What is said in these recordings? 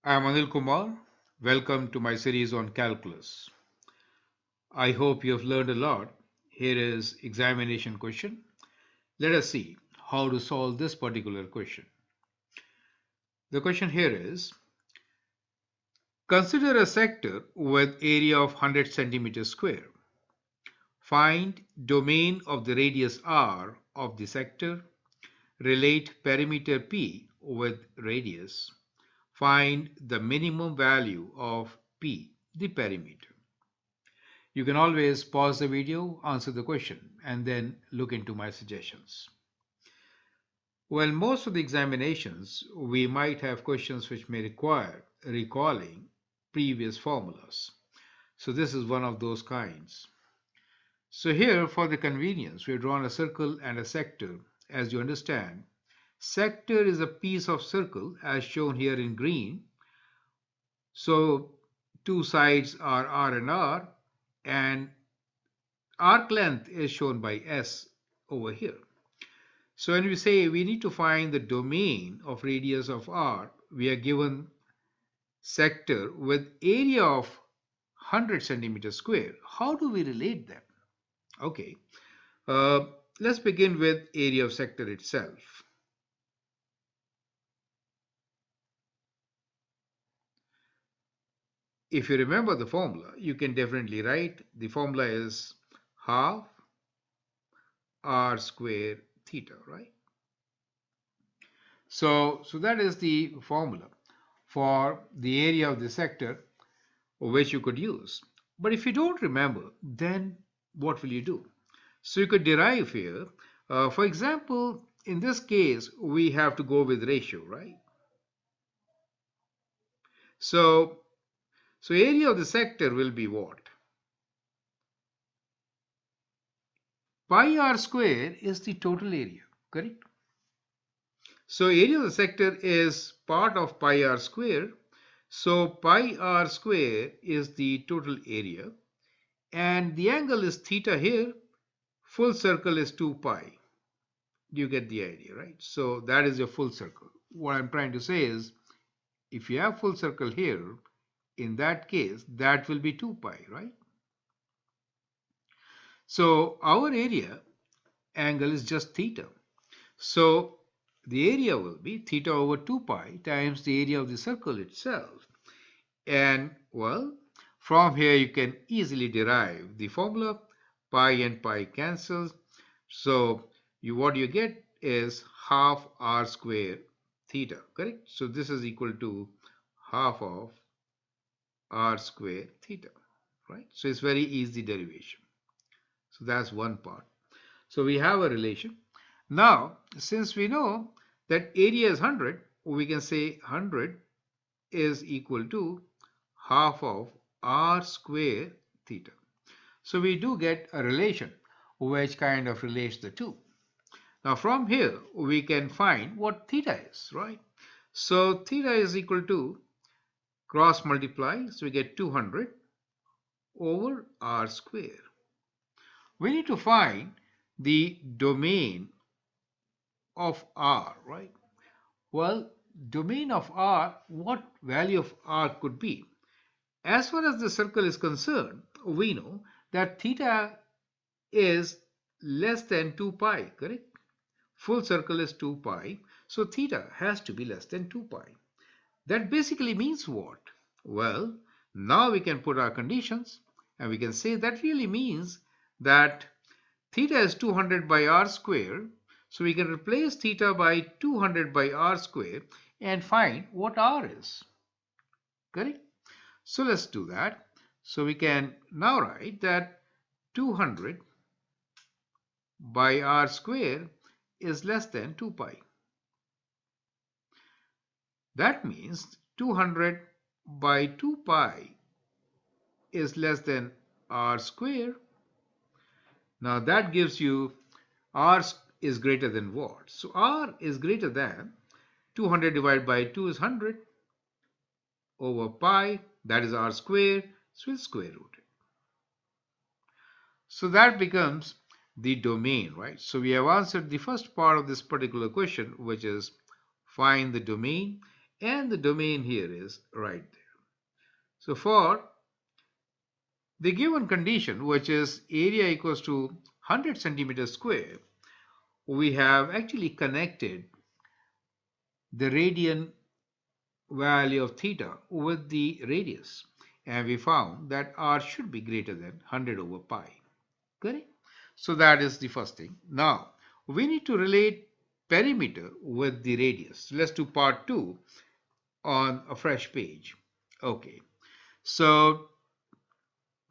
I am Anil Kumar. Welcome to my series on calculus. I hope you have learned a lot. Here is examination question. Let us see how to solve this particular question. The question here is, consider a sector with area of 100 centimeters square. Find domain of the radius r of the sector. Relate perimeter P with radius. Find the minimum value of P, the perimeter. You can always pause the video, answer the question, and then look into my suggestions. Well, most of the examinations, we might have questions which may require recalling previous formulas. So this is one of those kinds. So here, for the convenience, we've drawn a circle and a sector. As you understand, sector is a piece of circle as shown here in green. So two sides are R and arc length is shown by S over here. So when we say we need to find the domain of radius of R, we are given sector with area of 100 centimeters square. How do we relate them? Okay, uh, let's begin with area of sector itself. If you remember the formula, you can definitely write the formula is half R square theta, right? So that is the formula for the area of the sector which you could use. But if you don't remember, then what will you do? So you could derive here. For example, in this case, we have to go with ratio, right? So, so area of the sector will be what? Pi r square is the total area, correct? So area of the sector is part of pi r square. So pi r square is the total area. And the angle is theta here. Full circle is 2 pi. You get the idea, right? So that is your full circle. What I'm trying to say is, if you have full circle here, in that case, that will be 2 pi, right? So our area angle is just theta. So the area will be theta over 2 pi times the area of the circle itself. And well, from here you can easily derive the formula. Pi and pi cancels. So what you get is half r square theta, correct? So this is equal to half of r square theta, right? So it's very easy derivation. So that's one part. So we have a relation. Now, since we know that area is 100, we can say 100 is equal to half of r square theta. So we do get a relation which kind of relates the two. Now from here we can find what theta is, right? So theta is equal to cross multiply, so we get 200 over r square. We need to find the domain of r, right? Well, domain of r, what value of r could be? As far as the circle is concerned, we know that theta is less than 2 pi, correct? Full circle is 2 pi, so theta has to be less than 2 pi. That basically means what? Well, now we can put our conditions and we can say that really means that theta is 200 by r square. So we can replace theta by 200 by r square and find what r is. Correct? So let's do that. So we can now write that 200 by r square is less than 2 pi. That means 200 by 2 pi is less than r square. Now that gives you r is greater than what? So r is greater than 200 divided by 2 is 100 over pi, that is r square, so we'll square root it. So that becomes the domain, right? So we have answered the first part of this particular question, which is find the domain. and the domain here is right there. So for the given condition, which is area equals to 100 centimeters square, we have actually connected the radian value of theta with the radius, and we found that r should be greater than 100 over pi. Correct? So that is the first thing. Now we need to relate perimeter with the radius. Let's do part 2 on a fresh page. Okay, so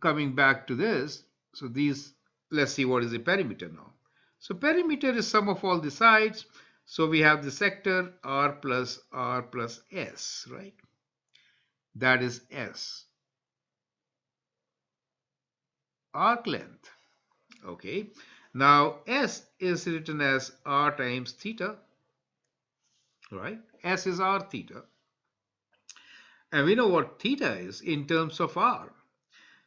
coming back to this, so these, let's see what is the perimeter now. So perimeter is sum of all the sides. So we have the sector r plus s, right? That is s. Arc length. Okay. Now s is written as r times theta, right? S is r theta. And we know what theta is in terms of r.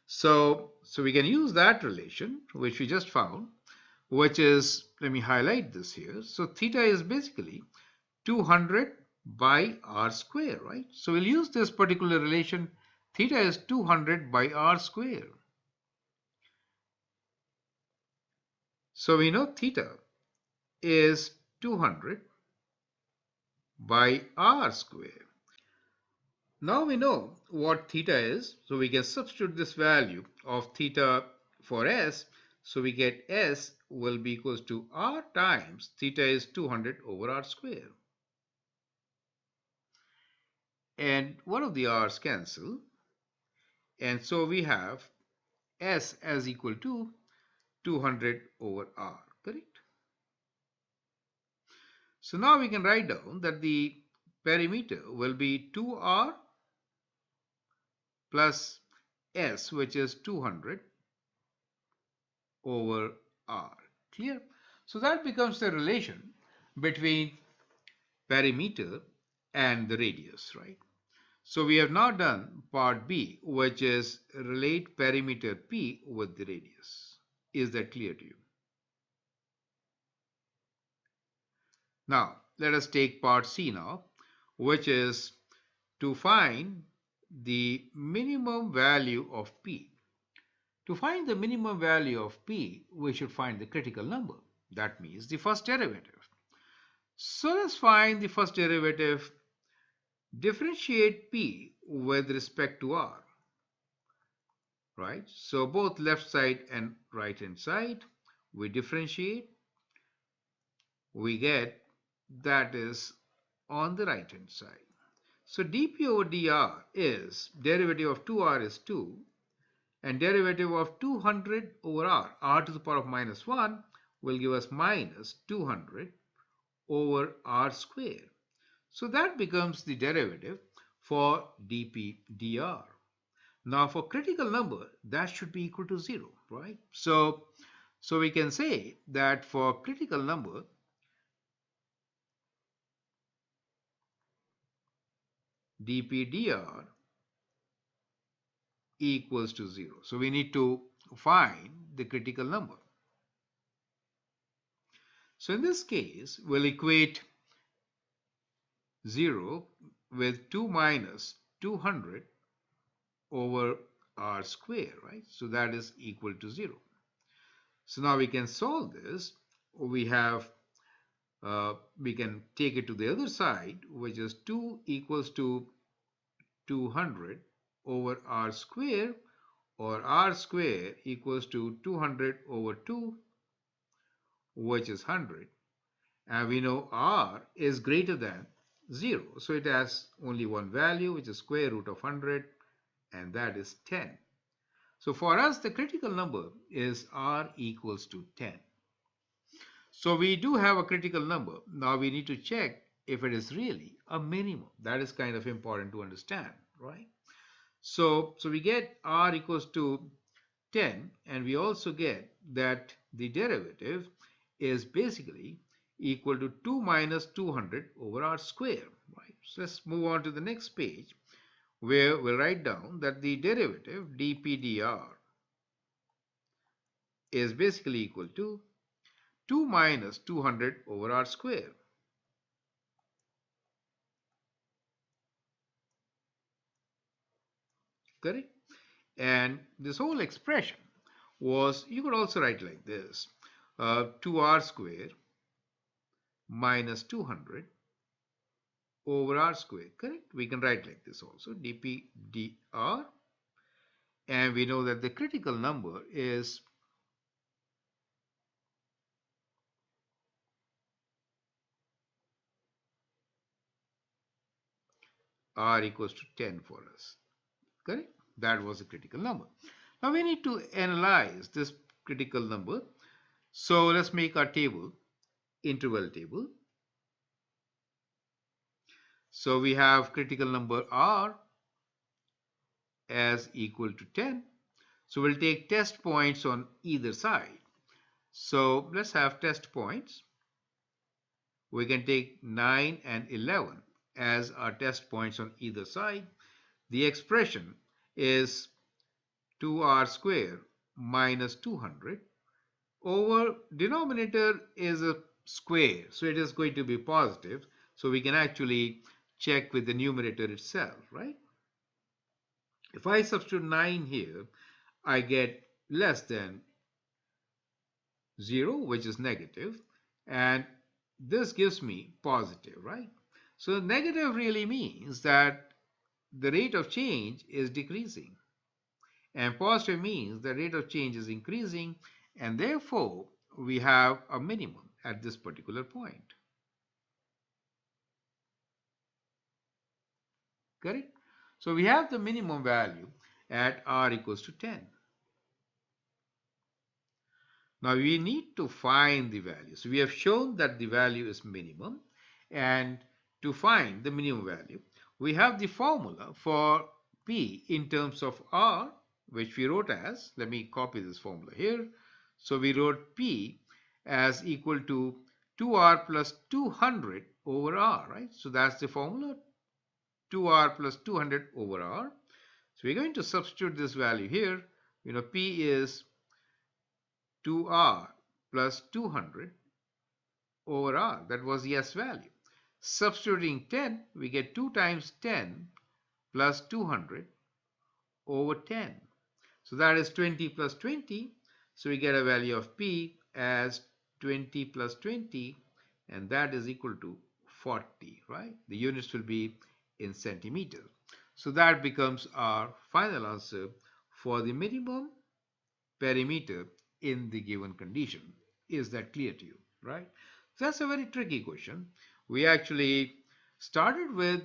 So we can use that relation, which we just found, which is, let me highlight this here. So theta is basically 200 by r square, right? So we'll use this particular relation. Theta is 200 by r square. So we know theta is 200 by r square. Now we know what theta is, so we can substitute this value of theta for s. So we get s will be equals to r times theta is 200 over r square. And one of the r's cancel. And so we have s as equal to 200 over r, correct? So now we can write down that the perimeter will be 2r plus s, which is 200 over r. Clear? So that becomes the relation between perimeter and the radius, right? So we have now done part B, which is relate perimeter P with the radius. Is that clear to you? Now, let us take part C now, which is to find the minimum value of P. To find the minimum value of P, we should find the critical number. That means the first derivative. So let's find the first derivative. Differentiate P with respect to R. Right? So both left side and right hand side, we differentiate. We get that is on the right hand side. So dp over dr is derivative of 2r is 2, and derivative of 200 over r to the power of minus 1 will give us minus 200 over r square. So that becomes the derivative for dp dr. Now for critical number, that should be equal to 0, right? So we can say that for critical number, dp dr equals to 0. So we need to find the critical number. So in this case, we'll equate 0 with 2 minus 200 over r square, right? So that is equal to 0. So now we can solve this. We can take it to the other side, which is 2 equals to 200 over r square, or r square equals to 200 over 2, which is 100. And we know r is greater than 0. So it has only one value, which is square root of 100, and that is 10. So for us, the critical number is r equals to 10. So we do have a critical number. Now we need to check if it is really a minimum. That is kind of important to understand, right? So we get r equals to 10, and we also get that the derivative is basically equal to 2 minus 200 over r square, right? So let's move on to the next page, where we'll write down that the derivative dp dr is basically equal to 2 minus 200 over r square. correct? And this whole expression was, you could also write like this, 2r square minus 200 over r square, correct? We can write like this also, dp dr, and we know that the critical number is r equals to 10 for us, correct? That was a critical number. Now we need to analyze this critical number. So let's make our table, interval table. So we have critical number r as equal to 10. So we'll take test points on either side. So let's have test points. We can take 9 and 11 as our test points on either side. The expression is 2r square minus 200 over denominator is a square, so it is going to be positive. So we can actually check with the numerator itself, right? If I substitute 9 here, I get less than 0, which is negative, and this gives me positive, right? So negative really means that the rate of change is decreasing, and positive means the rate of change is increasing, and therefore we have a minimum at this particular point. Correct? So we have the minimum value at r equals to 10. Now we need to find the value. So we have shown that the value is minimum, and to find the minimum value, we have the formula for P in terms of R, which we wrote as, let me copy this formula here. So we wrote P as equal to 2R plus 200 over R, right? So that's the formula, 2R plus 200 over R. So we're going to substitute this value here. P is 2r plus 200 over r. That was the S value. Substituting 10, we get 2 times 10 plus 200 over 10. So that is 20 plus 20. So we get a value of P as 20 plus 20, and that is equal to 40, right? The units will be in centimeters. So that becomes our final answer for the minimum perimeter in the given condition. Is that clear to you, right? So that's a very tricky question. We actually started with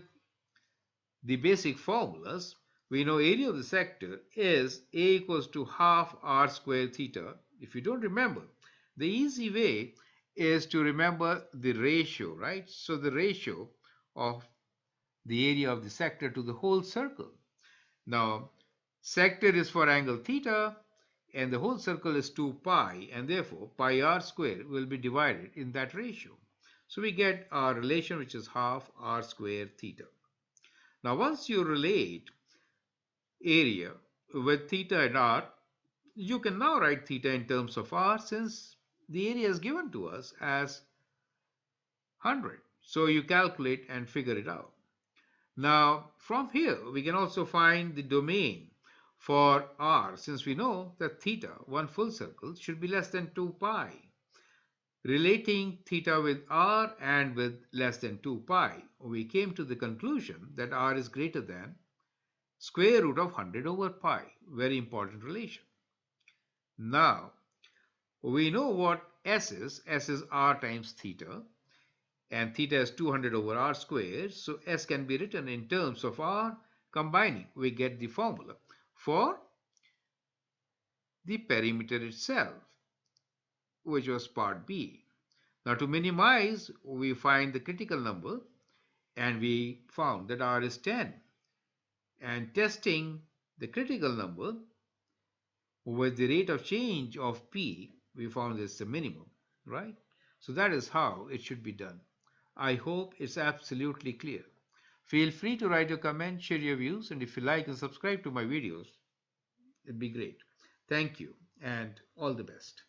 the basic formulas. We know area of the sector is A equals to half r squared theta. If you don't remember, the easy way is to remember the ratio, right? So the ratio of the area of the sector to the whole circle. Now, sector is for angle theta, and the whole circle is 2 pi, and therefore pi r square will be divided in that ratio. So we get our relation, which is half r squared theta. Now once you relate area with theta and r, you can now write theta in terms of r, since the area is given to us as 100. So you calculate and figure it out. Now from here we can also find the domain for r, since we know that theta, one full circle, should be less than 2 pi. Relating theta with r and with less than 2 pi, we came to the conclusion that r is greater than square root of 100 over pi. Very important relation. Now, we know what S is. S is r times theta, and theta is 200 over r squared. So S can be written in terms of r. Combining, we get the formula for the perimeter itself, which was part B. Now to minimize, we find the critical number, and we found that r is 10. And testing the critical number with the rate of change of P, we found it's the minimum, right? So that is how it should be done. I hope it's absolutely clear. Feel free to write your comments, share your views, and if you like and subscribe to my videos, it'd be great. Thank you and all the best.